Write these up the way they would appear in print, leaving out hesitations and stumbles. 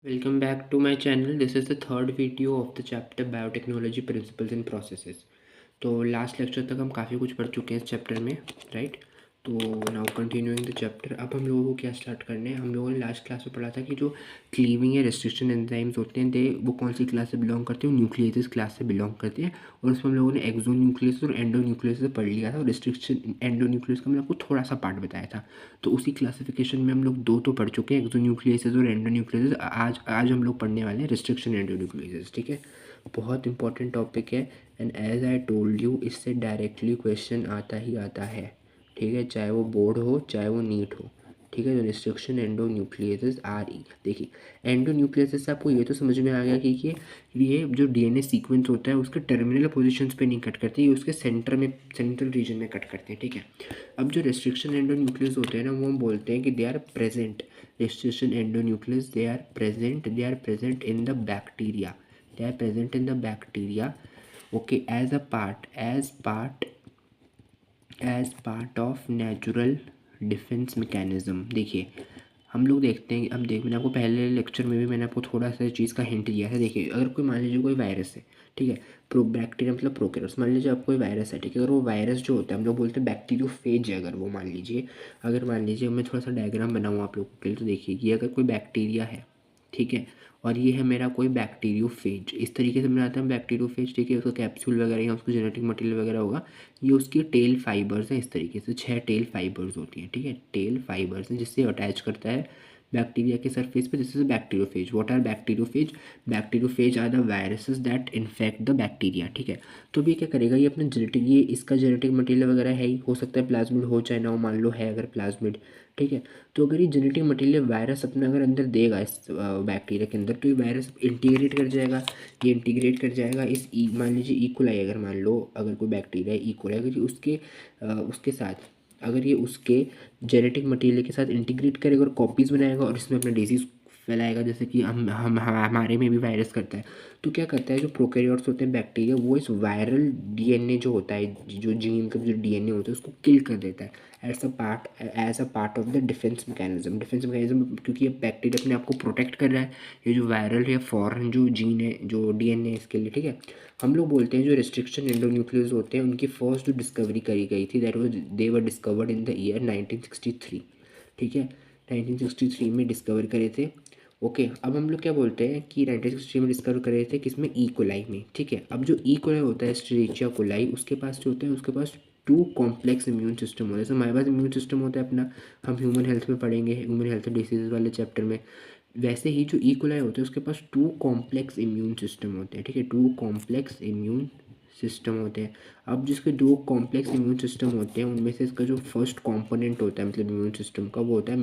Welcome back to my channel. This is the third video of the chapter Biotechnology Principles and Processes. तो last lecture तक हम काफ़ी कुछ पढ़ चुके हैं इस चैप्टर में, राइट। तो नाउ कंटिन्यूइंग द चैप्टर। अब हम लोगों को क्या स्टार्ट करने हैं, हम लोगों ने लास्ट क्लास में पढ़ा था कि जो क्लीविंग या रेस्ट्रिक्शन एंजाइम्स होते हैं वो कौन सी क्लास से बिलोंग करते हैं, न्यूक्लियस क्लास से बिलोंग करते हैं। और उसमें हम लोगों ने एक्सो न्यूक्लियस और एंडो न्यूक्लियस से पढ़ लिया था, और रिस्ट्रिक्शन एंडो न्यूक्लियस का मैंने आपको थोड़ा सा पार्ट बताया था। तो उसी क्लासिफिकेशन में हम लोग दो तो पढ़ चुके हैं, एक्सो न्यूक्लियस और एंडो न्यूक्लियस। आज हम लोग पढ़ने वाले हैं रिस्ट्रिक्शन एंडो न्यूक्लियस, ठीक है। बहुत इंपॉर्टेंट टॉपिक है, and as I told you इससे डायरेक्टली क्वेश्चन आता ही आता है, ठीक है, चाहे वो बोर्ड हो चाहे वो नीट हो, ठीक है। तो restriction endo nucleus R E, देखिए एंडो न्यूक्लियस से आपको ये तो समझ में आ गया कि ये जो डीएनए सीक्वेंस होता है उसके टर्मिनल पोजीशंस पे नहीं कट करते, ये उसके सेंट्रल रीजन में कट करते हैं, ठीक है। अब जो रिस्ट्रिक्शन एंडो न्यूक्लियस होते हैं ना, वो हम बोलते हैं कि they are present, restriction endonucleases they are present in the bacteria, they are present in the bacteria, okay, as part of natural defense mechanism। देखिए हम लोग देखते हैं, अब मैंने आपको पहले लेक्चर में भी मैंने आपको थोड़ा सा चीज़ का हिंट दिया था। देखिए अगर कोई मान लीजिए कोई वायरस है, ठीक है, बैक्टीरिया मतलब प्रोकैरियोट्स, मान लीजिए आप कोई वायरस है, ठीक है। अगर वो वायरस जो होता है हम लोग बोलते हैं बैक्टीरियोफेज है, अगर वो मान लीजिए मैं थोड़ा सा डायग्राम बनाऊँ आप लोगों के लिए, तो देखिए कि अगर कोई बैक्टीरिया है, ठीक है, और ये है मेरा कोई बैक्टीरियोफेज, इस तरीके से बनाता है बैक्टीरियोफेज, ठीक है। उसका कैप्सूल वगैरह या उसका जेनेटिक मटेरियल वगैरह होगा, ये उसकी टेल फाइबर्स हैं, इस तरीके से 6 टेल फाइबर्स होती हैं, ठीक है। टेल फाइबर्स हैं जिससे अटैच करता है बैक्टीरिया के सरफेस पे, this is bacteriophage. What are bacteriophage? Bacteriophage are the viruses that infect the bacteria, ठीक है। तो ये क्या करेगा, ये अपना जेनेटिक, ये इसका जेनेटिक मटेरियल वगैरह है ही, हो सकता है प्लाज्मिड हो चाहे ना हो, मान लो है अगर प्लाज्मिड, ठीक है। तो अगर ये जेनेटिक मटेरियल वायरस अपना अगर अंदर देगा इस बैक्टीरिया के अंदर, तो ये वायरस इंटीग्रेट कर जाएगा, ये इंटीग्रेट कर जाएगा इस मान लीजिए इकोलाई, अगर मान लो अगर कोई बैक्टीरिया है इकोलाई, अगर ये उसके साथ, अगर ये उसके जेनेटिक मटेरियल के साथ इंटीग्रेट करेगा और कॉपीज़ बनाएगा और इसमें अपना डिजीज़ फैलाएगा, जैसे कि हमारे में भी वायरस करता है। तो क्या करता है, जो प्रोकैरियोट्स होते हैं बैक्टीरिया, वो इस वायरल डीएनए जो होता है, जो जीन का जो डीएनए होता है उसको किल कर देता है as a part of the defence mechanism, क्योंकि ये बैक्टीरिया अपने आप को प्रोटेक्ट कर रहा है, ये जो वायरल या फॉरेन जो जीन है, जो डीएनए है इसके लिए, ठीक है। हम लोग बोलते हैं जो रिस्ट्रिक्शन एंडोन्यूक्लियस होते हैं उनकी फर्स्ट जो डिस्कवरी करी गई थी, they were discovered in the year 1963, ठीक है। 1963 में डिस्कवर करे थे, ओके। अब हम लोग क्या बोलते हैं कि 1963 में डिस्कवर करे थे किसमें, ई कोलाई में, ठीक है। अब जो ई कोलाई होता है, एस्चेरिचिया कोलाई, उसके पास जो होता है उसके पास टू कॉम्प्लेक्स इम्यून सिस्टम होता है। जैसे हमारे पास इम्यून सिस्टम होता है अपना, हम ह्यूमन हेल्थ में पढ़ेंगे, ह्यूमन हेल्थ डिसीज वाले चैप्टर में, वैसे ही जो ई कोलाई होते हैं उसके पास टू कॉम्प्लेक्स इम्यून सिस्टम होते हैं, ठीक है, टू कॉम्प्लेक्स इम्यून सिस्टम होते हैं। अब जिसके दो कॉम्प्लेक्स इम्यून सिस्टम होते हैं उनमें से इसका जो फर्स्ट कंपोनेंट होता है मतलब इम्यून सिस्टम का, वो होता है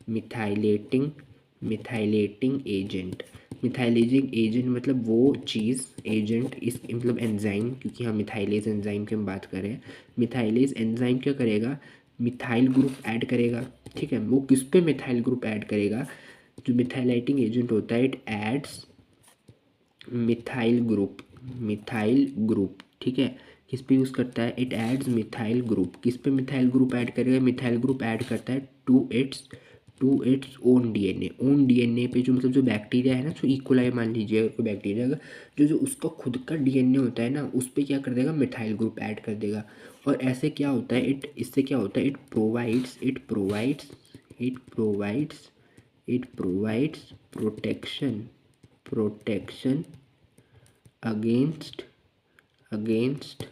मिथाइलेटिंग मिथाइलेटिंग एजेंट। मिथाइलेटिंग एजेंट मतलब वो चीज़, एजेंट इस मतलब एंजाइम, क्योंकि हम मिथाइलेज एंजाइम की हम बात करें, मिथाइलेज एंजाइम क्या करेगा, मिथाइल ग्रुप ऐड करेगा, ठीक है। वो किस पे मिथाइल ग्रुप ऐड करेगा, जो मिथाइलेटिंग एजेंट होता है, इट एड्स मिथाइल ग्रुप, ठीक है। किस पे यूज़ करता है, इट एड्स मिथाइल ग्रुप, किस पे मिथाइल ग्रुप ऐड करेगा, मिथाइल ग्रुप ऐड करता है टू इट्स ओन डीएनए पे, जो मतलब जो बैक्टीरिया है ना, जो इकोलाई मान लीजिए अगर कोई बैक्टीरिया अगर जो उसका खुद का डीएनए होता है ना, उस पर क्या कर देगा, मिथाइल ग्रुप ऐड कर देगा। और ऐसे क्या होता है, इससे क्या होता है, it provides protection against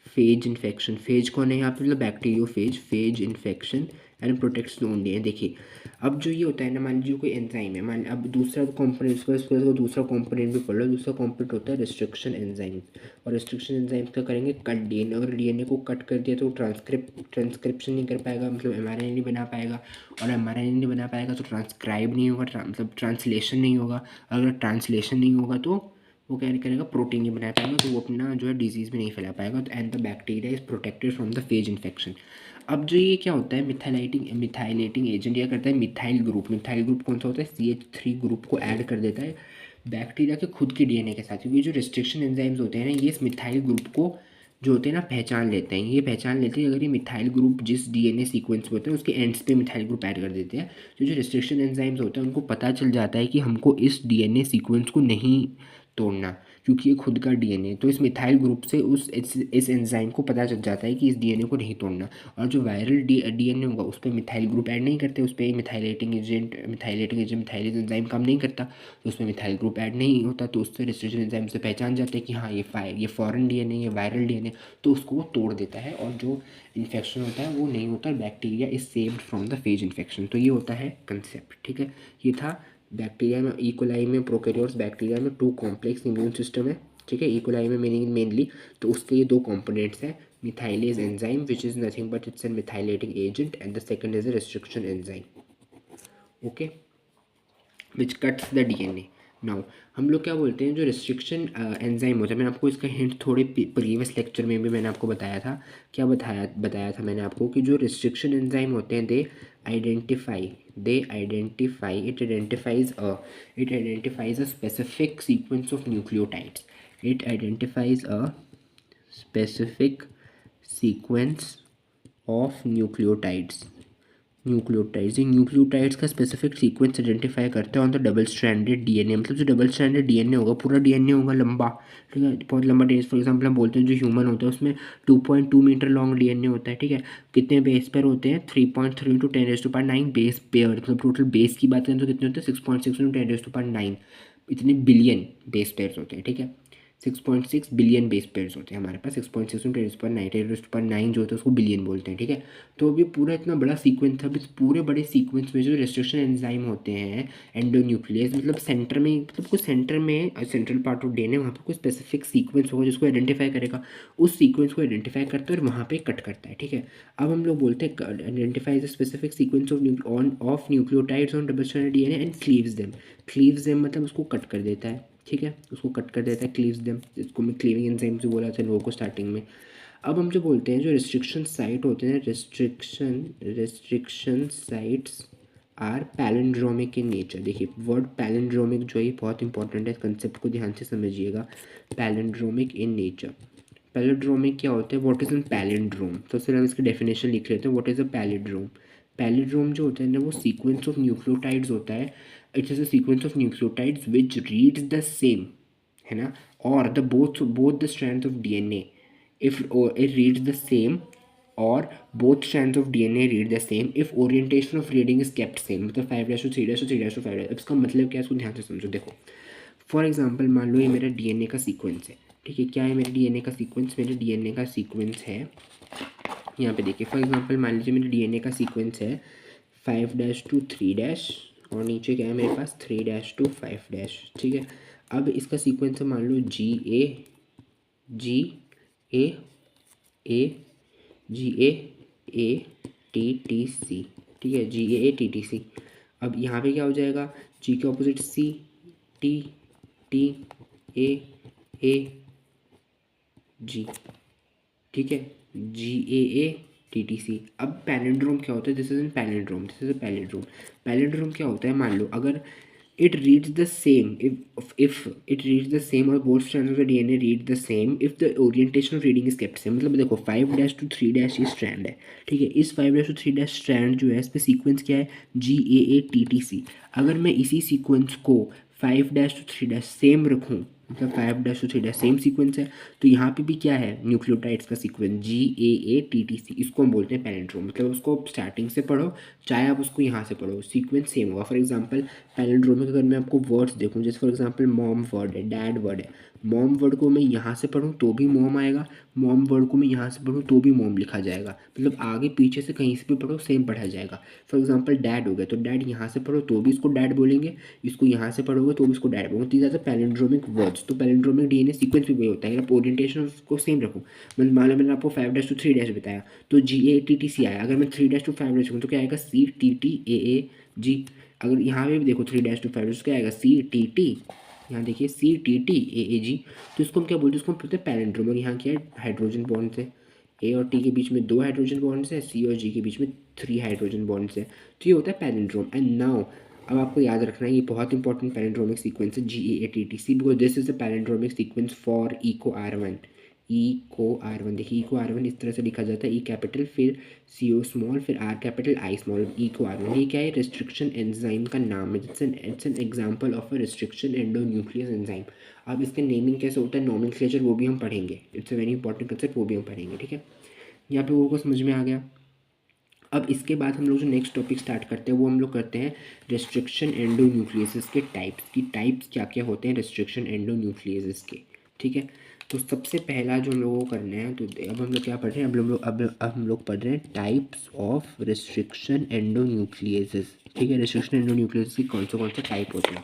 phase infection. Phase कौन है यहाँ पे, मतलब bacteriophage, phase infection and protects only है। देखिए अब जो ये होता है ना, मान लीजिए कोई एंजाइम है, मान अब दूसरा कंपोनेंट, इसको दूसरा कंपोनेंट भी पढ़ लो। दूसरा कंपोनेंट होता है रिस्ट्रिक्शन एंजाइम, और रिस्ट्रिक्शन एंजाइम क्या करेंगे, कट डीएनए, अगर डीएनए को कट कर दिया तो ट्रांसक्रिप्शन नहीं कर पाएगा, मतलब एमआरएनए नहीं बना पाएगा, और एमआरएनए नहीं बना पाएगा तो ट्रांसक्राइब नहीं होगा, मतलब ट्रांसलेशन नहीं होगा। अगर ट्रांसलेशन नहीं होगा तो वो क्या करेगा, प्रोटीन नहीं बना पाएगा, तो वो अपना जो है डिजीज़ भी नहीं फैला पाएगा। तो and the bacteria is protected from the phase infection. अब जो ये क्या होता है, मिथाइलेटिंग एजेंट यह करता है मिथाइल ग्रुप कौन सा होता है, CH3 ग्रुप को ऐड कर देता है बैक्टीरिया के खुद के डीएनए के साथ, क्योंकि जो रिस्ट्रिक्शन एंजाइम्स होते हैं ना, ये इस मिथाइल ग्रुप को जो होते हैं ना पहचान लेते हैं, ये पहचान लेते हैं अगर ये मिथाइल ग्रुप जिस डीएनए सीक्वेंस में होते हैं उसके एंड्स पे मिथाइल ग्रुप ऐड कर देते हैं। तो जो रिस्ट्रिक्शन एंजाइम्स होते हैं उनको पता चल जाता है कि हमको इस डीएनए सीक्वेंस को नहीं तोड़ना, क्योंकि ये खुद का डीएनए, तो इस मिथाइल ग्रुप से उस इस एंजाइम को पता चल जाता है कि इस डीएनए को नहीं तोड़ना। और जो वायरल डीएनए होगा उस पर मिथाइल ग्रुप ऐड नहीं करते, उस पर मिथाइलेटिंग एजेंट मिथाइलेज एंजाइम काम नहीं करता, तो उसमें मिथाइल ग्रुप ऐड नहीं होता, तो उससे रिस्ट्रिक्शन एंजाइम से पहचान जाते हैं कि हाँ ये फॉरेन डीएनए, ये वायरल डीएनए, तो उसको वो तोड़ देता है और जो इन्फेक्शन होता है वो नहीं होता, bacteria is saved from the phase infection. तो ये होता है कंसेप्ट, ठीक है। ये था बैक्टीरिया में, इकोलाई में, प्रोकैरियोट्स बैक्टीरिया में 2 कॉम्प्लेक्स इम्यून सिस्टम है, ठीक है। इकोलाई में मेनली तो उसके ये 2 कंपोनेंट्स हैं, methylase enzyme which is nothing but it's an methylating agent and the second is a restriction enzyme, okay, which cuts the DNA. Now हम लोग क्या बोलते हैं, जो रिस्ट्रिक्शन एंजाइम होता है, मैंने आपको इसका हिंट थोड़े प्रीवियस लेक्चर में भी मैंने आपको बताया था, क्या बताया था मैंने आपको कि जो रिस्ट्रिक्शन एंजाइम होते हैं they identify it identifies a specific sequence of nucleotides, it identifies a specific sequence of nucleotides का स्पेसिफिक सीक्वेंस आइडेंटिफाई करते हैं on the double stranded DNA. मतलब जो डबल स्ट्रैंडेड डीएनए होगा, पूरा डीएनए होगा लंबा, ठीक है, बहुत लंबा डीएनए। फॉर एग्जांपल हम बोलते हैं जो ह्यूमन होता है उसमें 2.2 मीटर लॉन्ग डीएनए होता है, ठीक है। कितने बेस पेयर होते हैं, 3.3 × 10⁻⁹ बेस पेयर, मतलब टोटल बेस की बात करें तो कितने होते हैं, 6.6 × 10⁹ इतने बिलियन बेस पेयर्स होते हैं, ठीक है। 6.6 बिलियन बेस पेयर्स होते हैं हमारे पास, 6.6 × 10⁹ जो होता है उसको बिलियन बोलते हैं, ठीक है। तो अभी पूरा इतना बड़ा सीक्वेंस था, इस पूरे बड़े सीक्वेंस में जो रिस्ट्रिक्शन एंजाइम होते हैं एंडोन्यूक्लियस, मतलब सेंटर में, मतलब कुछ सेंटर में सेंट्रल पार्ट ऑफ डीएनए, वहाँ पर कोई स्पेसिफिक सीक्वेंस होगा जिसको आइडेंटिफाई करेगा, उस सीक्वेंस को आइडेंटिफाई करता है और वहाँ पे कट करता है, ठीक है। अब हम लोग बोलते हैं identifies specific sequence of nucleotides on double stranded DNA and cleaves them मतलब उसको कट कर देता है, ठीक है, उसको कट कर देता है, क्लीव्स देम, जिसको मैं क्लीविंग एंजाइम से बोला था लोगों को स्टार्टिंग में। अब हम जो बोलते हैं जो रिस्ट्रिक्शन साइट होते हैं, restriction sites are palindromic in nature. देखिए वर्ड पैलिंड्रोमिक जो है बहुत इंपॉर्टेंट है, कंसेप्ट को ध्यान से समझिएगा। पैलिंड्रोमिक इन नेचर, पैलिंड्रोमिक क्या होता है, व्हाट इज़ एन पैलिंड्रोम, तो फिर हम इसकी डेफिनेशन लिख लेते हैं, what is a palindrome. Palindrome जो होता है ना वो सीक्वेंस ऑफ न्यूक्लियोटाइड्स होता है, it's is a sequence of nucleotides which reads the same, है ना, और the both the strands of DNA if it reads the same or both strands of DNA read the same if orientation of reading is kept same, मतलब 5'3' 3'5'। अब इसका मतलब क्या है, इसको ध्यान से समझो। देखो फॉर एग्जांपल मान लो ये मेरा डीएनए का सीक्वेंस है, ठीक है। क्या है मेरे डीएनए का सीक्वेंस, मेरे डीएनए का सीक्वेंस है, यहाँ पे देखिए फॉर एग्जांपल मान लीजिए मेरे डीएनए का सीक्वेंस है 5' to 3' और नीचे क्या है मेरे पास 3' to 5', ठीक है। अब इसका सीक्वेंस है मान लो ए ए GAATTC, ठीक है, GAATTC। अब यहाँ पे क्या हो जाएगा, G के ऑपोजिट CTTAAG, ठीक है, GAATTC। अब पैलिंड्रोम क्या होता है, this is an palindrome, palindrome क्या होता है, मान लो अगर it reads the same if it reads the same or both strands of the DNA read the same if the orientation of reading is kept same। मतलब देखो 5' to 3' ये strand है, ठीक है। इस 5' to 3' स्ट्रैंड जो है इस पर सीक्वेंस क्या है, GAATTC। अगर मैं इसी सीक्वेंस को 5' to 3' सेम रखूँ, मतलब 5' to 3' सेम सीक्वेंस है, तो यहाँ पे भी क्या है न्यूक्लियोटाइड्स का सीक्वेंस GAATTC, इसको हम बोलते हैं पैलिंड्रोम। मतलब उसको स्टार्टिंग से पढ़ो चाहे आप उसको यहाँ से पढ़ो, सीक्वेंस सेम होगा। फॉर एग्जांपल पैलिंड्रोमिक अगर मैं आपको वर्ड्स देखूँ, जैसे फॉर एग्जांपल मॉम वर्ड है, डैड वर्ड है, मॉम वर्ड को मैं यहाँ से पढ़ूँ तो भी मॉम आएगा, मॉम वर्ड को मैं यहाँ से पढ़ूँ तो भी मॉम लिखा जाएगा, मतलब आगे पीछे से कहीं से भी पढ़ो सेम पढ़ा जाएगा। फॉर एग्जांपल डैड हो गया तो डैड यहाँ से पढ़ो तो भी इसको डैड बोलेंगे, इसको यहाँ से पढ़ोगे तो भी इसको डैड बोलेंगे। These are the palindromic words. तो पैलिंड्रोमिक डीएनए सीक्वेंस भी वही होता है, अगर आप ओरिएंटेशन उसको सेम रखूँ, मतलब मान लो मैंने आपको 5' to 3' बताया तो GAATTC आया, अगर मैं 3' to 5' रखूँ तो क्या आएगा CTTAAG। अगर यहाँ पे भी देखो 3' to 5' क्या आएगा CTT, यहाँ देखिए CTTAAG। तो इसको हम क्या बोलते हैं, इसको हम बोलते हैं पैलिंड्रोम। और यहाँ क्या है, हाइड्रोजन बॉन्ड्स है, A और T के बीच में 2 हाइड्रोजन बॉन्ड्स है, C और G के बीच में 3 हाइड्रोजन बॉन्ड्स है, तो ये होता है पैलिंड्रोम। एंड नाउ अब आपको याद रखना है ये बहुत इंपॉर्टेंट पैलिंड्रोमिक सीक्वेंस है GAATTC, because this is a palindromic sequence for ECO R1, ई को R1, देखिए ई को R1 इस तरह से लिखा जाता है, ई कैपिटल फिर CO स्मॉल फिर R कैपिटल आई स्मॉल, ई को R1। ये क्या है, रिस्ट्रिक्शन एंजाइम का नाम है। It's an example of a restriction endonuclease enzyme. अब इसका नेमिंग कैसे होता है, नॉमेनक्लेचर, वो भी हम पढ़ेंगे। It's a very important concept, वो भी हम पढ़ेंगे, ठीक है। यहाँ पे वो को समझ में आ गया। अब इसके बाद हम लोग जो नेक्स्ट टॉपिक स्टार्ट करते हैं वो हम लोग करते हैं रेस्ट्रिक्शन एंडोन्यूक्लियस के टाइप्स की। टाइप्स क्या क्या होते हैं रेस्ट्रिक्शन एंडोन्यूक्लियस के, ठीक है। तो सबसे पहला जो हम लोगों को करना है, तो अब हम लोग क्या पढ़ रहे हैं, अब हम लोग पढ़ रहे हैं टाइप्स ऑफ रेस्ट्रिक्शन एंडोन्यूक्लियस, ठीक है। रेस्ट्रिक्शन एंडोन्यूक्लियस की कौन से टाइप होते हैं।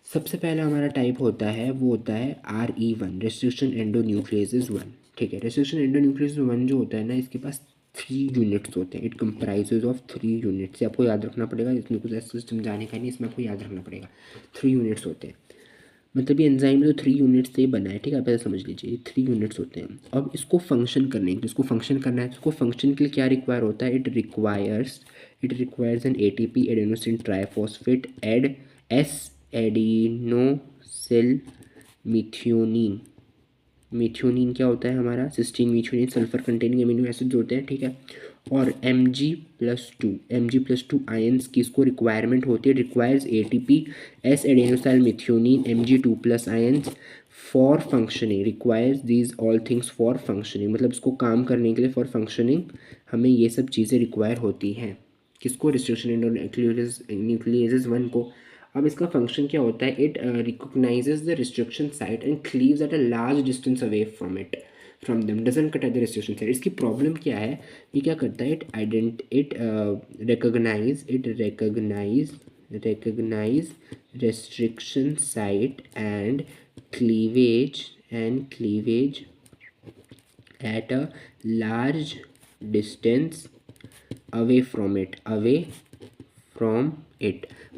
सबसे पहला हमारा टाइप होता है वो होता है RE1, रेस्ट्रिक्शन एंडोन्यूक्लियस 1, ठीक है। रेस्ट्रिक्शन एंडोन्यूक्लियस 1 जो होता है ना, इसके पास 3 यूनिट्स होते हैं। It comprises of 3 units. आपको याद रखना पड़ेगा, इसमें कुछ ऐसा सिस्टम जाने का नहीं, इसमें आपको याद रखना पड़ेगा। 3 यूनिट्स होते हैं, मतलब ये एंजाइम तो 3 यूनिट्स से ही बना है, ठीक है। आप ऐसा समझ लीजिए 3 यूनिट्स होते हैं। अब इसको फंक्शन करने के लिए, इसको फंक्शन करना है, इसको फंक्शन के लिए क्या रिक्वायर होता है, it requires an ATP adenosine triphosphate and S adenosyl methionine. Methionine क्या होता है हमारा, cysteine methionine sulphur containing amino acids होते हैं, ठीक है। और Mg+2 आयंस की इसको रिक्वायरमेंट होती है, requires ATP S adenosyl methionine Mg2+ ions for functioning, requires these all things for functioning, मतलब इसको काम करने के लिए फॉर फंक्शनिंग हमें ये सब चीज़ें रिक्वायर होती हैं। किसको, रिस्ट्रिक्शन एंडोन्यूक्लियस 1 को। अब इसका फंक्शन क्या होता है, it recognizes the restriction site and cleaves at a large distance away from them, doesn't cut at the restriction site. इसकी प्रॉब्लम क्या है, ये क्या करता है, it recognize restriction site and cleavage at a large distance away from it।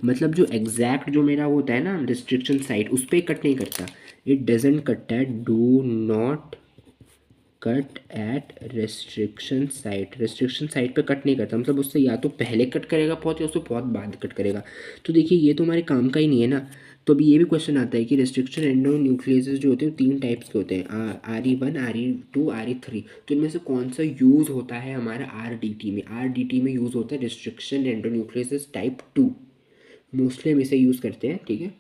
मतलब जो exact जो मेरा होता है ना रिस्ट्रिक्शन साइट, उस पर कट नहीं करता। It doesn't cut at, do not cut at restriction site पे कट नहीं करता, मतलब उससे या तो पहले कट करेगा बहुत, या उससे बहुत बाद कट करेगा। तो देखिए ये तो हमारे काम का ही नहीं है ना। तो अभी ये भी क्वेश्चन आता है कि रेस्ट्रिक्शन एंडोन्यूक्लियस जो होते हैं 3 टाइप्स के होते हैं, RE1, RE2, RE3। तो इनमें से कौन सा यूज़ होता है हमारा RDT में यूज़ होता है रेस्ट्रिक्शन एंडोन्यूक्लियस टाइप 2। मोस्टली हम इसे यूज़ करते हैं, ठीक है।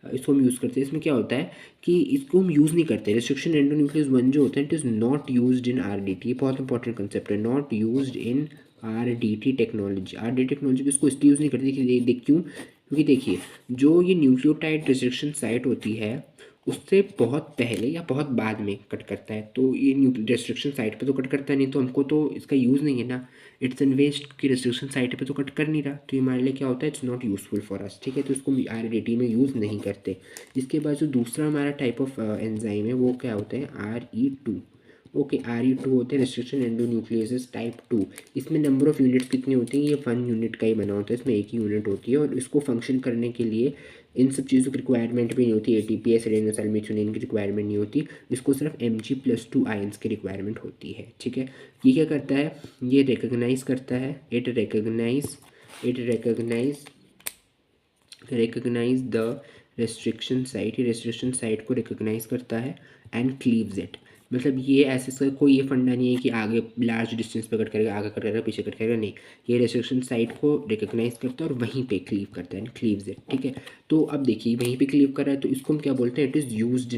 इसको हम यूज़ करते हैं। इसमें क्या होता है कि इसको हम यूज़ नहीं करते। रिस्ट्रिक्शन एंडोन्यूक्लियस 1 जो होता है, it is not used in RDT। ये बहुत इंपॉर्टेंट कंसेप्ट है, not used in RDT technology. इसको इसलिए यूज़ नहीं करती कि देख क्यों, क्योंकि देखिए जो ये न्यूक्लियोटाइड रिस्ट्रिक्शन साइट होती है उससे बहुत पहले या बहुत बाद में कट करता है। तो ये रेस्ट्रिक्शन साइट पे तो कट करता नहीं, तो हमको तो इसका यूज़ नहीं है ना। इट्स एन वेस्ट की रेस्ट्रिक्शन साइट पे तो कट कर नहीं रहा, तो ये हमारे लिए क्या होता है, it's not useful for us, ठीक है। तो इसको RDT में यूज़ नहीं करते। इसके बाद जो दूसरा हमारा टाइप ऑफ एंजाइम है वो क्या होता है, RE2। ओके, RE2 होते हैं रेस्ट्रिक्शन एंडोन्यूक्लियस टाइप 2। इसमें नंबर ऑफ यूनिट्स कितनी होती हैं, ये 1 यूनिट का ही बना होता है, इसमें एक ही यूनिट होती है। और इसको फंक्शन करने के लिए इन सब चीज़ों की रिक्वायरमेंट भी नहीं होती, ATP एडेनोसाइल मिथ्योनिन की रिक्वायरमेंट नहीं होती, इसको सिर्फ Mg+2 आयंस की रिक्वायरमेंट होती है, ठीक है। ये क्या करता है, ये रिकग्नाइज करता है, it recognize the restriction site, ये रेस्ट्रिक्शन साइट को रिकग्नाइज करता है एंड क्लीव्स इट। मतलब ये ऐसे कोई ये फंडा नहीं है कि आगे लार्ज डिस्टेंस पे कट करेगा, आगे कट करेगा, पीछे कट करेगा, नहीं। ये रेस्ट्रिक्शन साइट को रिकग्नाइज करता है और वहीं पे क्लीव करता है, क्लीव्स इट, ठीक है। तो अब देखिए वहीं पे क्लीव कर रहा है, तो इसको हम क्या बोलते हैं, it is used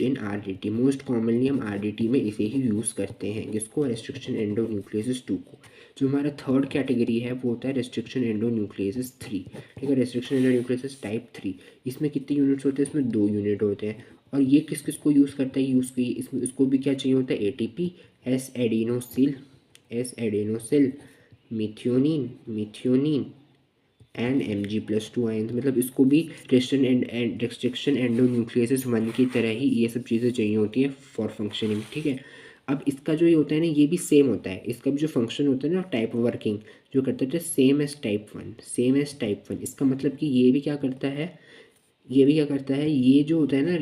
in RDT। Most commonly हम RDT में इसे ही यूज़ करते हैं, जिसको रेस्ट्रिक्शन एंडोन्यूक्लियस 2 को। जो हमारा थर्ड कैटेगरी है वो होता है रेस्ट्रिक्शन एंडोन्यूक्लियस 3, ठीक है। रेस्ट्रिक्शन एंडोन्यूक्लियस टाइप 3, इसमें कितने यूनिट्स होते हैं, इसमें 2 यूनिट होते हैं। और ये किस किस को यूज़ करता है, इसमें इसको भी क्या चाहिए होता है, ATP S adenosyl methionine and Mg+2 ions. मतलब इसको भी रेस्ट्रिक्शन एंडोन्यूक्लियस 1 की तरह ही ये सब चीज़ें चाहिए होती है फॉर फंक्शनिंग, ठीक है। अब इसका जो ये होता है ना, ये भी सेम होता है, इसका भी जो फंक्शन होता है ना, टाइप वर्किंग जो करता है सेम एज टाइप 1। इसका मतलब कि ये भी क्या करता है, ये जो होता है ना,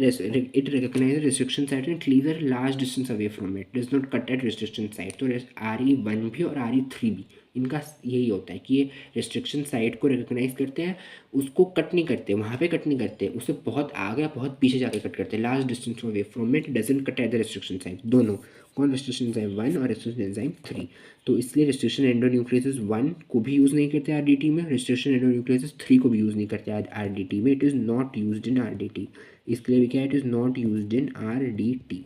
it recognize restriction site and cleave large distance away from it, does not cut at restriction site. तो RE1 भी और RE3 भी इनका यही होता है कि ये रिस्ट्रिक्शन साइट को रिकॉग्नाइज करते हैं, उसको कट नहीं करते, वहाँ पे कट नहीं करते, उससे बहुत आगे बहुत पीछे जाके कट करते हैं, large distance away from it doesn't cut at the restriction site. दोनों कौन, रिस्ट्रिक्शन एंजाइम 1 और रिस्ट्रिक्शन एंजाइम 3। तो इसलिए रिस्ट्रिक्शन एंडोन्यूक्लियोसिस 1 को भी यूज़ नहीं करते आरडीटी में, रिस्ट्रिक्शन एंडोन्यूक्लियोसिस 3 को भी यूज़ नहीं करते आरडीटी में। It is not used in RDT, इसके लिए भी क्या, it is not used in RDT,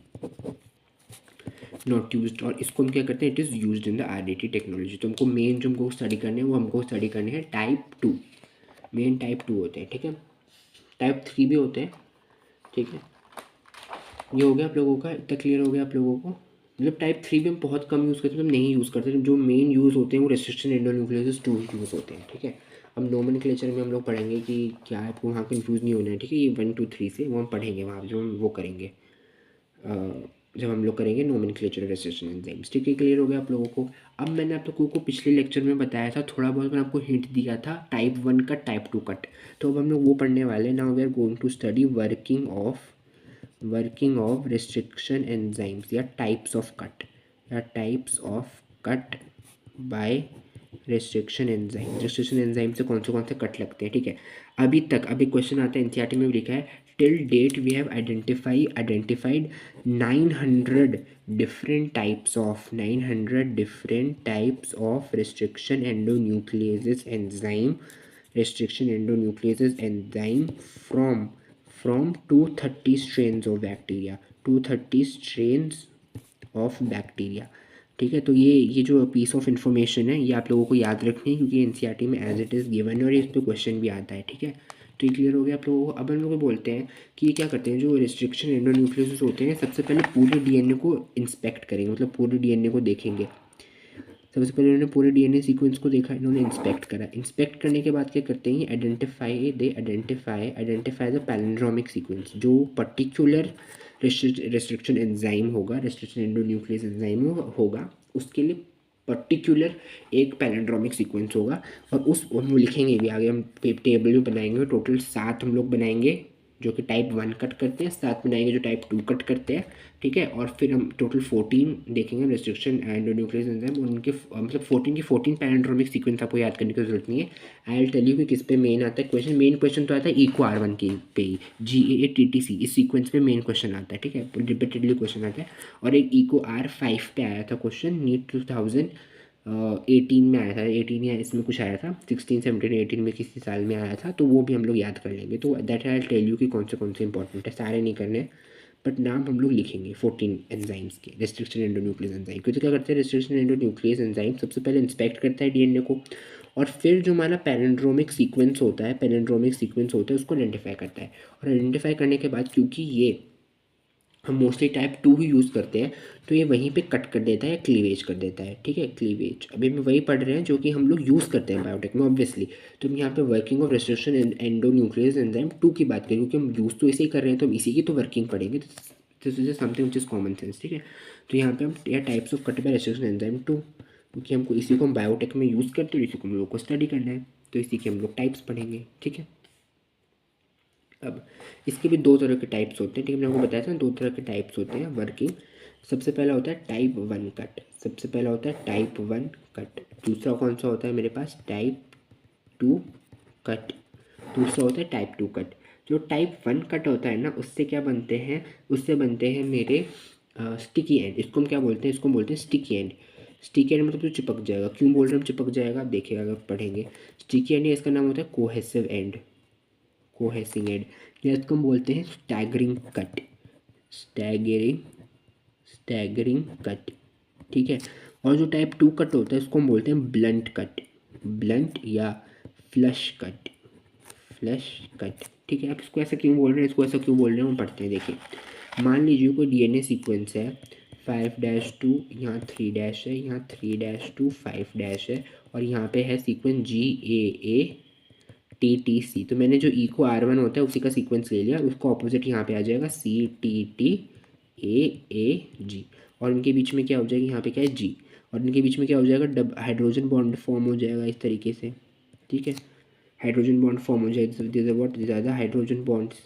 not used. और इसको हम क्या करते हैं, it is used in the RDT technology. तो हमको मेन जो हमको स्टडी करने हैं वो हमको स्टडी करने हैं टाइप 2, मेन टाइप 2 होते हैं, ठीक है। टाइप 3 भी होते हैं, ठीक है। ये हो गया आप लोगों का, इतना क्लियर हो गया आप लोगों को। मतलब टाइप 3 भी हम बहुत कम यूज़ करते हैं, मतलब नहीं यूज़ करते, जो मेन यूज़ होते हैं वो रेस्ट्रिक्शन एंडोन्यूक्लियोसिस 2 यूज़ होते हैं, ठीक है। अब नोमेनक्लेचर में हम लोग पढ़ेंगे कि क्या है, आपको वहाँ कंफ्यूज नहीं होना है, ठीक है। ये 1 2 3 से वो हम पढ़ेंगे वहाँ जो हम वो करेंगे जब हम लोग करेंगे नोमेनक्लेचर रेस्ट्रिक्शन एंजाइम्स, ठीक है। क्लियर हो गया आप लोगों को। अब मैंने आप लोगों को पिछले लेक्चर में बताया था, थोड़ा बहुत मैंने आपको हिंट दिया था टाइप 1 कट, टाइप 2 कट। तो अब हम लोग वो पढ़ने वाले हैं। Now we are going to study working of restriction enzymes या टाइप्स ऑफ कट, या types of cut by restriction enzyme से कौन से कट लगते हैं, ठीक है। अभी तक अभी क्वेश्चन आता है, एनसीईआरटी में भी लिखा है, till date we have identified 900 different types of restriction endonucleases enzyme from 230 strains of bacteria, 230 strains of bacteria, ठीक है। तो ये जो पीस ऑफ इन्फॉर्मेशन है ये आप लोगों को याद रखनी है, क्योंकि एनसीईआरटी में एज इट इज़ गिवन है और इस पे क्वेश्चन भी आता है, ठीक है। तो ये क्लियर हो गया आप लोगों को। अब हम लोग बोलते हैं कि ये क्या करते हैं, जो रिस्ट्रिक्शन एंडोन्यूक्लियोसिस होते हैं, सबसे पहले पूरे डीएनए को इंस्पेक्ट करेंगे, मतलब पूरे डीएनए को देखेंगे। सबसे पहले उन्होंने पूरे डीएनए सीक्वेंस को देखा, इन्होंने इंस्पेक्ट करा। इंस्पेक्ट करने के बाद क्या करते हैं, आइडेंटिफाई द पैलिंड्रोमिक सीक्वेंस, जो पर्टिकुलर रेस्ट्रिक्शन एंजाइम होगा, रेस्ट्रिक्शन एंडोन्यूक्लियस एंजाइम होगा, उसके लिए पर्टिकुलर एक पैलिंड्रोमिक सीक्वेंस होगा। और हम लिखेंगे भी आगे, हम टेबल भी बनाएंगे, टोटल 7 हम लोग बनाएंगे जो कि टाइप 1 कट करते हैं, 7 बनाएंगे जो टाइप 2 कट करते हैं, ठीक है। और फिर हम टोटल 14 देखेंगे रेस्ट्रिक्शन एंडोन्यूक्लियस एंजाइम, उनके मतलब 14 की 14 पैलिंड्रोमिक सीक्वेंस आपको याद करने की जरूरत नहीं है। आई विल टेल यू कि किस पे मेन आता है क्वेश्चन। मेन क्वेश्चन तो आता है इको R1 के पे ही, GAATTC इस सीक्वेंस पे मेन क्वेश्चन आता है, ठीक है, रिपीटेडली क्वेश्चन आता है। और एक इको R5 पे आया था क्वेश्चन, नीट 2018 में आया था, 18 या इसमें कुछ आया था, 16 17 18 में किसी साल में आया था, तो वो भी हम लोग याद कर लेंगे। तो दैट आई टेल यू कि कौन से इंपॉर्टेंट है, सारे नहीं करने, बट नाम हम लोग लिखेंगे 14 एंजाइम्स के, रेस्ट्रिक्शन एंडोन्यूक्लियस एंजाइम। क्योंकि क्या करते हैं, रेस्ट्रिक्शन एंडोन्यूक्लियस एंजाइम सबसे पहले इंस्पेक्ट करता है डीएनए को, और फिर जो हमारा पैलिंड्रोमिक सीक्वेंस होता है उसको आइडेंटिफाई करता है। और आइडेंटिफाई करने के बाद, क्योंकि ये हम मोस्टली टाइप 2 ही यूज़ करते हैं, तो ये वहीं पे कट कर देता है या क्लीवेज कर देता है, ठीक है। क्लीवेज अभी हम वही पढ़ रहे हैं जो कि हम लोग यूज़ करते हैं बायोटेक में ऑब्वियसली। तो हम यहाँ पे working of restriction endonuclease enzyme 2 की बात करें, क्योंकि हम यूज़ तो इसे ही कर रहे हैं, तो हम इसी की तो वर्किंग पढ़ेंगे। This is something which is common sense, ठीक है। तो यहाँ पे हम या types of cut bye restriction enzyme 2, क्योंकि हमको इसी को हम बायोटेक में यूज़ करते हैं, इसी को हम लोग को स्टडी करना है, तो इसी के हम लोग टाइप्स पढ़ेंगे, ठीक है। अब इसके भी 2 तरह के टाइप्स होते हैं, ठीक है। मैंने आपको बताया था 2 तरह के टाइप्स होते हैं वर्किंग। सबसे पहला होता है टाइप 1 कट, दूसरा कौन सा होता है मेरे पास, टाइप 2 कट, दूसरा होता है टाइप 2 कट। जो टाइप 1 कट होता है ना, उससे क्या बनते हैं, उससे बनते हैं मेरे स्टिकी एंड। इसको हम क्या बोलते हैं, इसको बोलते हैं स्टिकी एंड। स्टिकी एंड मतलब जो चिपक जाएगा। क्यों बोल रहे हैं हम चिपक जाएगा, देखिएगा अगर पढ़ेंगे। स्टिकी एंड इसका नाम होता है कोहेसिव एंड, या इसको हम बोलते हैं स्टैगरिंग कट, ठीक है। और जो टाइप 2 कट होता है इसको हम बोलते हैं ब्लंट या फ्लश कट, ठीक है। आप इसको ऐसा क्यों बोल रहे हैं, इसको ऐसा क्यों बोल रहे हैं, हम पढ़ते हैं। देखिए मान लीजिए कोई डीएनए सीक्वेंस है 5-2, यहाँ 3 है, यहाँ 3-2 5 है, और यहाँ पे है सीक्वेंस GAATTC। तो मैंने जो इको R1 होता है उसी का सीक्वेंस ले लिया, उसको ऑपोजिट यहाँ पे आ जाएगा CTTAAG, और इनके बीच में क्या हो जाएगा, यहाँ पे क्या है G, और इनके बीच में क्या हो जाएगा, हाइड्रोजन बॉन्ड फॉर्म हो जाएगा इस तरीके से, ठीक है। हाइड्रोजन बॉन्ड फॉर्म हो जाएगा, this are the hydrogen bonds,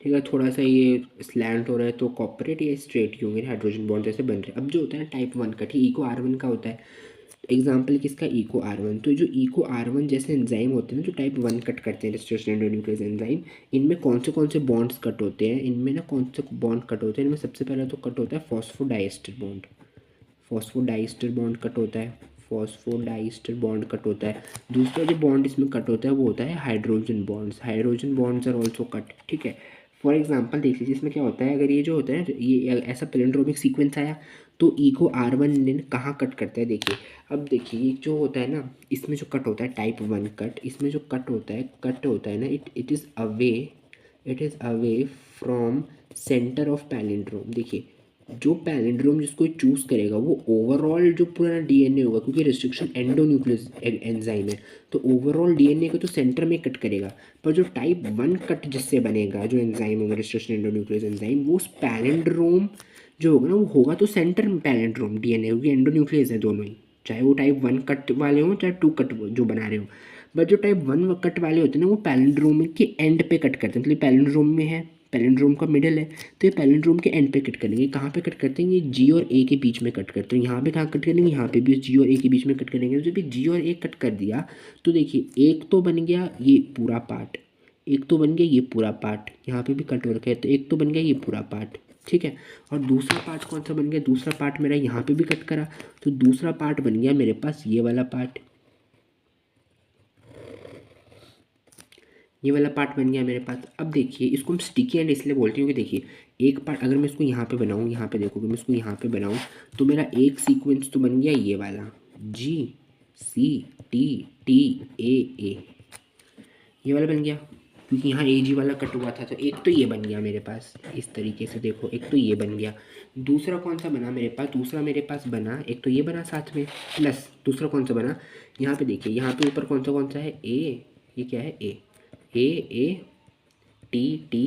ठीक है, थोड़ा सा ये स्लैंट हो रहा है तो कॉपरेट या स्ट्रेट ही होंगे, हाइड्रोजन बॉन्ड जैसे बन रहे हैं। अब जो होता है टाइप 1 का, ठीक, इको R1 का होता है। एग्जाम्पल किसका, इको R1। तो जो इको R1 जैसे एंजाइम होते हैं ना, जो टाइप 1 कट करते हैं रेस्टोरेशन एंडोन्यूक्लियस एंजाइम, इनमें कौन से बॉन्ड्स कट होते हैं, इनमें ना कौन से बॉन्ड कट होते हैं, इनमें सबसे पहले तो कट होता है phosphodiester bond. Phosphodiester bond cut होता है, फॉस्फोडाइएस्टर बॉन्ड कट होता है। दूसरा जो बॉन्ड इसमें कट होता है वो होता है hydrogen bonds. Hydrogen bonds are also cut, ठीक है। फॉर एग्जाम्पल देख लीजिए इसमें क्या होता है, अगर ये जो होता है ये ऐसा पैलिंड्रोमिक सीक्वेंस आया तो इको R1 ने कहाँ कट करता है, देखिए। अब देखिए ये जो होता है ना, इसमें जो कट होता है टाइप 1 कट, इसमें जो कट होता है ना, it is away from centre of palindrome. देखिए जो पैलिंड्रोम जिसको चूज़ करेगा वो ओवरऑल जो पूरा डीएनए होगा, क्योंकि रिस्ट्रिक्शन एंडोन्यूक्लियस एंजाइम है तो ओवरऑल डीएनए को तो सेंटर में कट करेगा। पर जो टाइप 1 कट जिससे बनेगा, जो एंजाइम होगा रिस्ट्रिक्शन एंडोन्यूक्लियस एंजाइम, वो पैलिंड्रोम जो होगा ना वो होगा तो सेंटर में पैलिंड्रोम डीएनए, क्योंकि एंडोन्यूक्लियस है दोनों ही, चाहे वो टाइप 1 कट वाले हों चाहे 2 कट जो बना रहे हो। बट जो टाइप 1 कट वाले होते हैं ना वो पैलिंड्रोम के एंड पे कट करते हैं, मतलब पैलिंड्रोम में है, पैलिंड्रोम का मिडिल है तो ये पैलिंड्रोम के एंड पे कट करेंगे। कहाँ पे कट करते हैं, ये जी और ए के बीच में कट करते हैं। यहाँ पे कहाँ कट करेंगे, यहाँ पे भी जी और ए के बीच में कट करेंगे। तो जब भी जी और ए कट कर दिया तो देखिए एक तो बन गया ये पूरा पार्ट, एक तो बन गया ये पूरा पार्ट, यहाँ पे भी कट हो रखा है तो एक तो बन गया ये पूरा पार्ट, ठीक है। और दूसरा पार्ट कौन सा बन गया, दूसरा पार्ट मेरा यहाँ पे भी कट करा तो दूसरा पार्ट बन गया मेरे पास ये वाला पार्ट, ये वाला पार्ट बन गया मेरे पास। अब देखिए इसको हम स्टिकी एंड इसलिए बोलते हैं क्योंकि देखिए एक पार्ट अगर मैं इसको यहाँ पे बनाऊँ, यहाँ पे देखो, मैं इसको यहाँ पे बनाऊँ तो मेरा एक सीक्वेंस तो बन गया ये वाला GCTTA, ये वाला बन गया क्योंकि यहाँ AG वाला कट हुआ था। तो एक तो ये बन गया मेरे पास इस तरीके से, देखो एक तो ये बन गया। दूसरा कौन सा बना मेरे पास, दूसरा मेरे पास बना एक तो ये बना साथ में, प्लस दूसरा कौन सा बना, यहाँ पे देखिए यहाँ पे ऊपर कौन सा है ए, ये क्या है A T T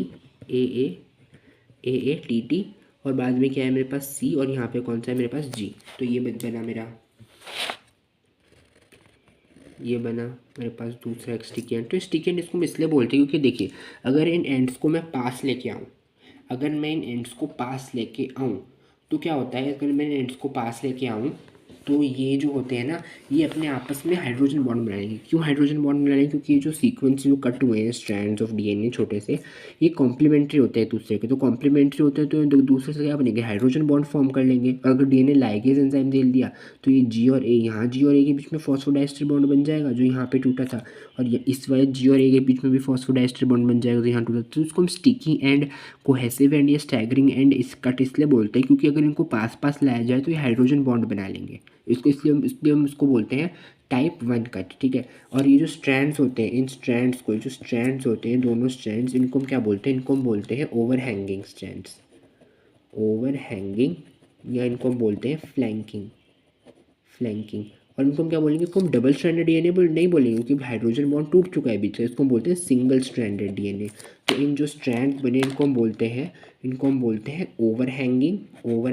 A T T, और बाद में क्या है मेरे पास C, और यहाँ पे कौन सा है मेरे पास G। तो ये बना मेरा, ये बना मेरे पास दूसरा एक स्टिकी एंड। तो स्टिकी एंड इसको मैं इसलिए बोलते हैं क्योंकि देखिए अगर इन एंड्स को मैं पास लेके आऊँ, अगर मैं इन एंड्स को पास लेके आऊँ तो क्या होता है, अगर मैं इन एंड्स को पास लेके आऊँ तो ये जो होते हैं ना ये अपने आपस में हाइड्रोजन बॉन्ड बनाएंगे। क्यों हाइड्रोजन बॉन्ड बनाएंगे, क्योंकि ये जो सीक्वेंस जो कट हुए हैं स्ट्रैंड्स ऑफ डीएनए छोटे से, ये कॉम्प्लीमेंट्री होते हैं एक दूसरे के। तो कॉम्प्लीमेंट्री होते हैं तो दूसरे से क्या बनेंगे, हाइड्रोजन बॉन्ड फॉर्म कर लेंगे। अगर डीएनए लाइगेज एंजाइम दे दिया तो ये जी और ए, यहाँ जी और ए के बीच में फॉस्फोडाइस्टर बॉन्ड बन जाएगा जो यहाँ पे टूटा था, और ये इस वाले जी और ए के बीच में भी फॉस्फोडाइस्टर बॉन्ड बन जाएगा जो यहाँ टूटा था। तो इसको हम स्टिकी एंड, कोहेसिव एंड या स्टैगरिंग एंड इस कट इसलिए बोलते हैं क्योंकि अगर इनको पास पास लाया जाए तो ये हाइड्रोजन बॉन्ड बना लेंगे। इसको इसलिए हम इसको बोलते हैं टाइप 1 कट, ठीक है। और ये जो स्ट्रैंड्स होते हैं, इन स्ट्रैंड्स को, जो स्ट्रैंड्स होते हैं दोनों स्ट्रैंड्स, इनको हम क्या बोलते हैं, इनको हम बोलते हैं over hanging strands, over hanging, या इनको हम बोलते हैं फ्लैंकिंग, फ्लैंकिंग। और इनको हम क्या बोलेंगे, इसको हम डबल स्ट्रैंडेड डीएनए नहीं बोलेंगे क्योंकि हाइड्रोजन बॉन्ड टूट चुका है बीच से, इसको हम बोलते हैं सिंगल स्ट्रैंडेड डीएनए। तो इन जो स्ट्रैंड बने इनको हम बोलते हैं ओवर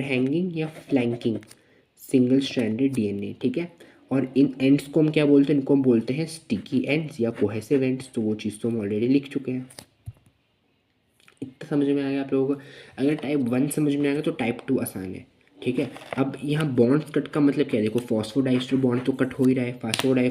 हैंगिंग या फ्लैंकिंग सिंगल स्ट्रैंडेड डीएनए, ठीक है। और इन एंड्स को हम क्या बोलते हैं, इनको हम बोलते हैं स्टिकी एंड्स या कोहेसिव एंड्स। तो वो चीज़ तो हम ऑलरेडी लिख चुके हैं। इतना समझ में आ गया आप लोगों को। अगर टाइप 1 समझ में आ गया तो टाइप 2 आसान है, ठीक है। अब यहाँ बॉन्ड्स कट का मतलब क्या है, देखो फॉस्फोडाइस्टर बॉन्ड तो कट हो ही रहा है,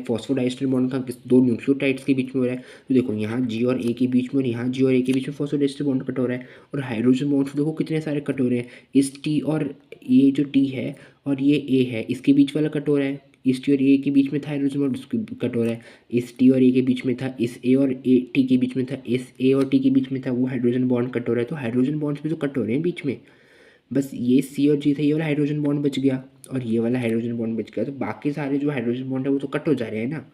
फॉस्फोडाइस्टर बॉन्ड का किस दो न्यूक्लियोटाइड्स के बीच में हो रहा है। तो देखो यहाँ जी और ए के बीच में और यहाँ जी और ए के बीच में फॉस्फोडाइस्टर बॉन्ड कट हो रहा है। और हाइड्रोजन बॉन्ड्स देखो कितने सारे कट हो रहे हैं, इस टी और ये जो टी है और ये ए है इसके बीच वाला कट हो रहा है, इस टी और ए के बीच में था हाइड्रोजन बॉन्ड कट हो रहा है, इस टी और ए के बीच में था, इस ए और ए टी के बीच में था, इस ए और टी के बीच में था, वो हाइड्रोजन बॉन्ड कट हो रहा है। तो हाइड्रोजन बॉन्ड्स भी तो कट हो रहे हैं बीच में, बस ये सी और जी था, ये वाला हाइड्रोजन बॉन्ड बच गया और ये वाला हाइड्रोजन बॉन्ड बच गया। तो बाकी सारे जो हाइड्रोजन बॉन्ड है वो तो कट हो जा रहे हैं ना।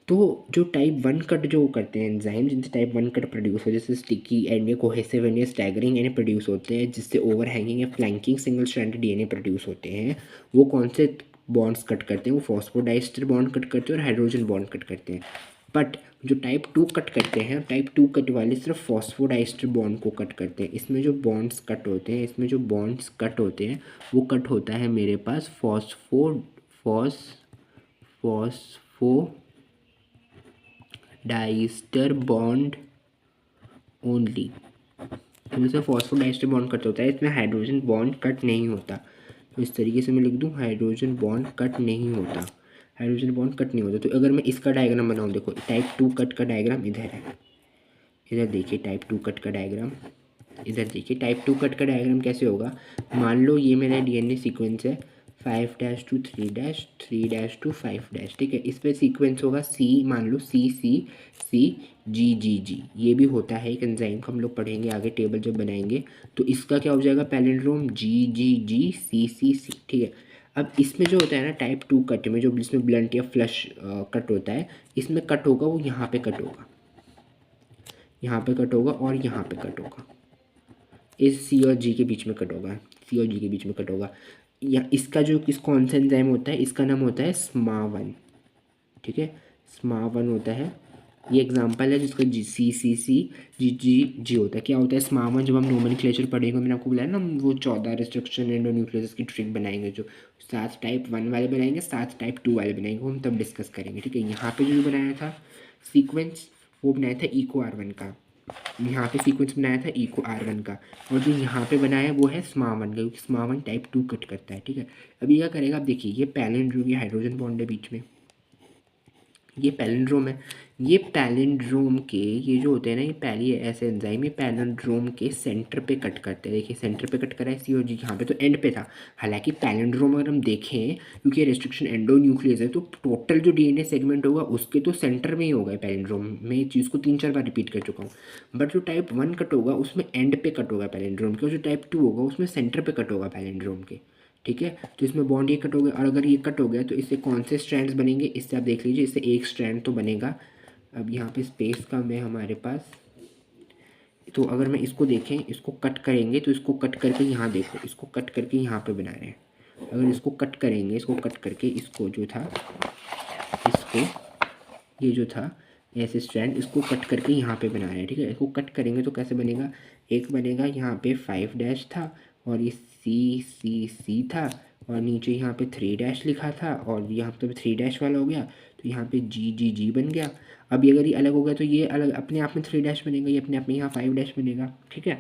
तो जो टाइप 1 कट जो करते हैं एंजाइम जिनसे टाइप 1 कट प्रोड्यूस हो, जैसे स्टिकी एंड या कोहेसिव एंड या स्टैगरिंग एंड प्रोड्यूस होते हैं, जिससे ओवर हैंगिंग या flanking single stranded DNA produce होते हैं, वो कौन से बॉन्ड्स कट करते हैं, वो फॉस्फोडाइस्टर बॉन्ड कट करते हैं और हाइड्रोजन बॉन्ड कट करते हैं। बट जो टाइप 2 कट करते हैं, टाइप 2 कट वाले सिर्फ फॉस्फोडाइस्टर बॉन्ड को कट करते हैं। इसमें जो बॉन्ड्स कट होते हैं, वो कट होता है मेरे पास फॉस्फो डाइस्टर बॉन्ड ओनली, जैसे फॉस्फोडाइस्टर बॉन्ड कट होता है, इसमें हाइड्रोजन बॉन्ड कट नहीं होता। तो इस तरीके से मैं लिख दूँ, हाइड्रोजन बॉन्ड कट नहीं होता, हाइड्रोजन बॉन्ड कट नहीं होता। तो अगर मैं इसका डायग्राम बनाऊँ, देखो टाइप 2 कट का डायग्राम इधर है, इधर देखिए टाइप 2 कट का डायग्राम, इधर देखिए टाइप 2 कट का डायग्राम कैसे होगा। मान लो ये मेरा डीएनए सीक्वेंस है 5' to 3' 3' to 5', ठीक है। इस पर सीक्वेंस होगा सी, मान लो सी सी सी जी जी जी, ये भी होता है एक एंजाइम को, हम लोग पढ़ेंगे आगे टेबल जब बनाएंगे। तो इसका क्या हो जाएगा, पैलिंड्रोम जी जी जी सी सी सी, ठीक है। अब इसमें जो होता है ना टाइप 2 कट में, जो जिसमें ब्लंट या फ्लश कट होता है, इसमें कट होगा वो यहाँ पे कट होगा, यहाँ पे कट होगा और यहाँ पे कट होगा, इस सी और जी के बीच में कट होगा, सी और जी के बीच में कट होगा। या इसका जो कौन सा एंजाइम होता है, इसका नाम होता है SMA1, ठीक है, SMA1 होता है। ये एग्जांपल है जिसका जी सी सी सी जी जी जी होता है। क्या होता है SMA1, जब हम नोमेनक्लेचर पढ़ेंगे, मैंने आपको बोला ना हम वो 14 रिस्ट्रिक्शन एंडोन्यूक्लियस की ट्रिक बनाएंगे, जो 7 टाइप 1 वाले बनाएंगे, 7 टाइप 2 वाले बनाएंगे, वो हम तब डिस्कस करेंगे, ठीक है। यहाँ पे जो बनाया था सीक्वेंस, वो बनाया था इको R1 का, यहाँ पे सीक्वेंस बनाया था इको R1 का, और जो यहाँ पे बनाया है वो है SMA1 का, क्योंकि SMA1 टाइप 2 कट करता है, ठीक है। अब ये क्या करेगा, आप देखिए ये पैलिंड्रोम, ये हाइड्रोजन बॉन्ड है बीच में, ये पैलिंड्रोम है। ये पैलिंड्रोम के ये जो होते हैं ना, ये पहली ऐसे एंजाइम, ये पैलिंड्रोम के सेंटर पे कट करते हैं। देखिए सेंटर पे कट करा है सी और जी, यहाँ पे तो एंड पे था। हालांकि पैलिंड्रोम अगर हम देखें, क्योंकि रेस्ट्रिक्शन एंडोन्यूक्लियस है, तो टोटल जो डीएनए सेगमेंट होगा उसके तो सेंटर में ही होगा पैलिंड्रोम। मैं इस चीज़ को 3-4 बार रिपीट कर चुका हूँ। बट जो टाइप 1 कट होगा उसमें एंड पे कट होगा पैलिंड्रोम के, और जो टाइप 2 होगा उसमें सेंटर पे कट होगा पैलिंड्रोम के, ठीक है। तो इसमें बॉन्ड ये कट हो गया, और अगर ये कट हो गया तो इससे कौन से स्ट्रैंड्स बनेंगे, इससे आप देख लीजिए, इससे एक स्ट्रैंड तो बनेगा। अब यहाँ पे स्पेस कम है हमारे पास, तो अगर मैं इसको देखें, इसको कट करेंगे तो इसको कट करके यहाँ देखो, इसको कट करके यहाँ पे बना रहे हैं। अगर इसको कट करेंगे, इसको कट करके, इसको जो था, इसको ये जो था ऐसे स्ट्रैंड, इसको कट करके यहाँ पे बना रहे हैं, ठीक है। इसको कट करेंगे तो कैसे बनेगा, एक बनेगा यहाँ पे 5' था, और ये सी सी सी था, और नीचे यहाँ पे 3' लिखा था, और यहाँ पे 3' वाला हो गया, तो यहाँ पे जी जी जी बन गया। अब ये अगर ये अलग हो गया तो ये अलग अपने आप में 3' बनेगा, ये अपने आप में यहाँ 5' बनेगा, ठीक है।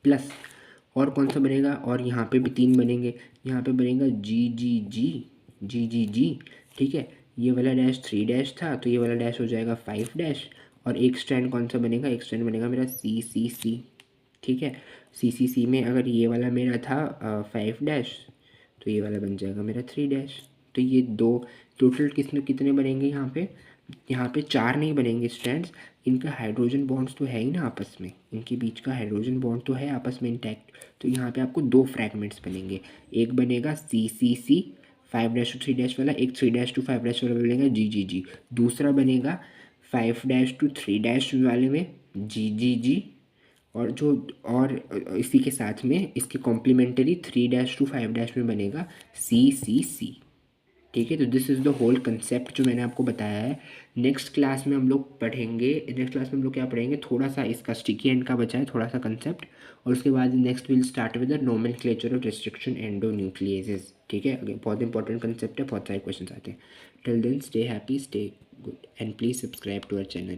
प्लस और कौन सा बनेगा, और यहाँ पे भी 3 बनेंगे, यहाँ पे बनेगा जी जी जी जी जी जी, ठीक है। ये वाला डैश 3' था, तो ये वाला डैश हो जाएगा 5', और एक स्ट्रैंड कौन सा बनेगा, एक स्ट्रैंड बनेगा मेरा सी सी सी, ठीक है। सी सी सी में अगर ये वाला मेरा था 5', तो ये वाला बन जाएगा मेरा 3'। तो ये दो टोटल किसमें कितने बनेंगे, यहाँ पे 4 नहीं बनेंगे स्ट्रैंड्स। इनका हाइड्रोजन बॉन्ड्स तो है ही ना आपस में, इनके बीच का हाइड्रोजन बॉन्ड तो है आपस में इंटैक्ट। तो यहाँ पे आपको 2 फ्रैगमेंट्स बनेंगे, एक बनेगा सी सी सी 5' to 3' वाला, एक 3' to 5' वाला बनेगा जी जी जी, दूसरा बनेगा 5' to 3' वाले में जी जी जी, और जो और इसी के साथ में इसके कॉम्प्लीमेंटरी 3' to 5' में बनेगा सी सी सी, ठीक है। तो this is the whole concept जो मैंने आपको बताया है। नेक्स्ट क्लास में हम लोग पढ़ेंगे, नेक्स्ट क्लास में हम लोग क्या पढ़ेंगे, थोड़ा सा इसका स्टिकी एंड का बचा है थोड़ा सा कंसेप्ट, और उसके बाद next will start with the nomenclature of restriction endonucleases, ठीक है। अगेन बहुत इंपॉर्टेंट कंसेप्ट है, बहुत सारे क्वेश्चन आते हैं। Till then stay happy, stay good, and please subscribe to our channel.